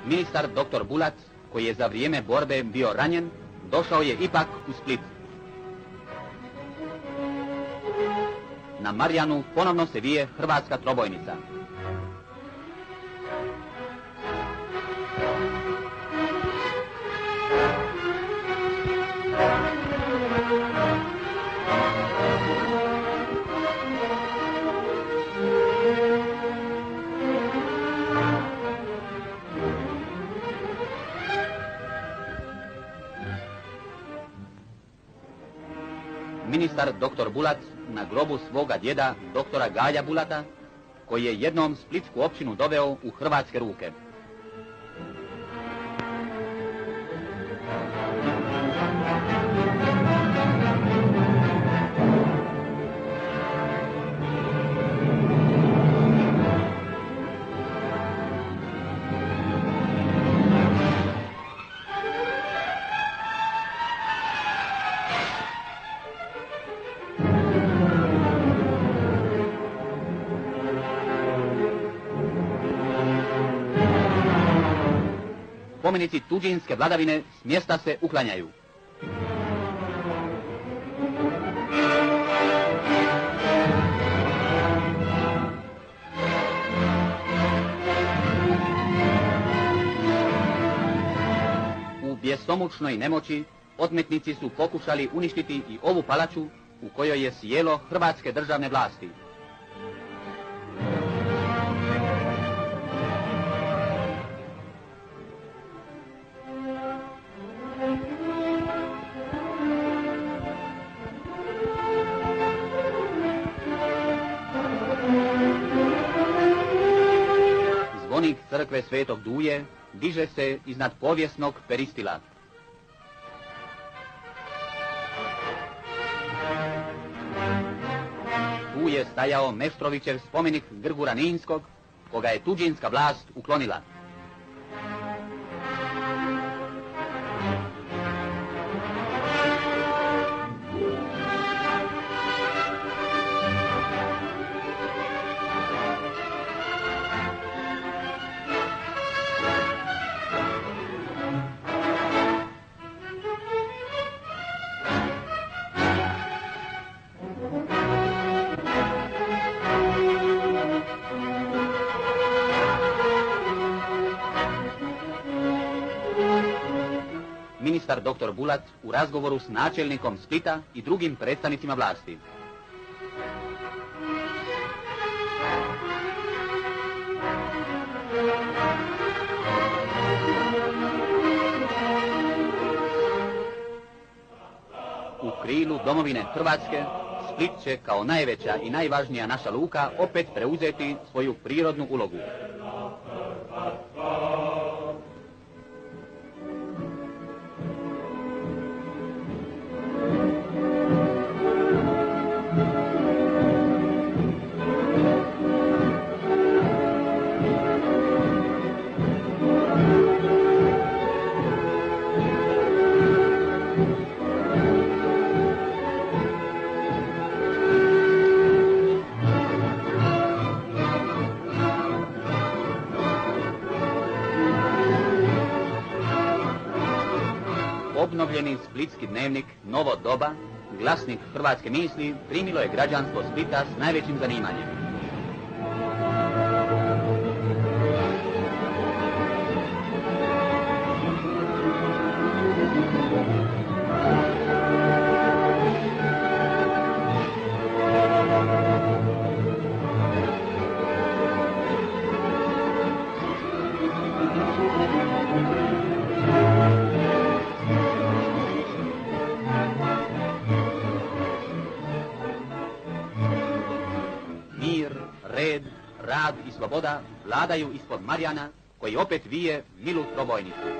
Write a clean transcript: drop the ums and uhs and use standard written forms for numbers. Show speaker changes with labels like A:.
A: Ministar dr. Bulac, koji je za vrijeme borbe bio ranjen, došao je ipak u Split. Na Marjanu ponovno se vije hrvatska trobojnica. Ministar dr. Bulac na grobu svoga djeda, doktora Galja Bulata, koji je jednom splitsku općinu doveo u hrvatske ruke. Spomenici tuđinske vladavine s mjesta se uklanjaju. U bjesomučnoj nemoći odmetnici su pokušali uništiti i ovu palaču u kojoj je sjelo hrvatske državne vlasti. Zvonik crkve Svetog Duje diže se iznad povijesnog peristila. Tu je stajao Meštrovićev spomenik Grgura Ninskog, koga je tuđinska vlast uklonila. Ministar dr. Bulac u razgovoru s načelnikom Splita i drugim predstavnicima vlasti. U krilu domovine Hrvatske, Split će kao najveća i najvažnija naša luka opet preuzeti svoju prirodnu ulogu. Obnovljeni splitski dnevnik Novo doba, glasnik hrvatske misli, primilo je građanstvo Splita s najvećim zanimanjem. Red, rad i sloboda vladaju ispod Marjana, koji opet vije milu trobojnicu.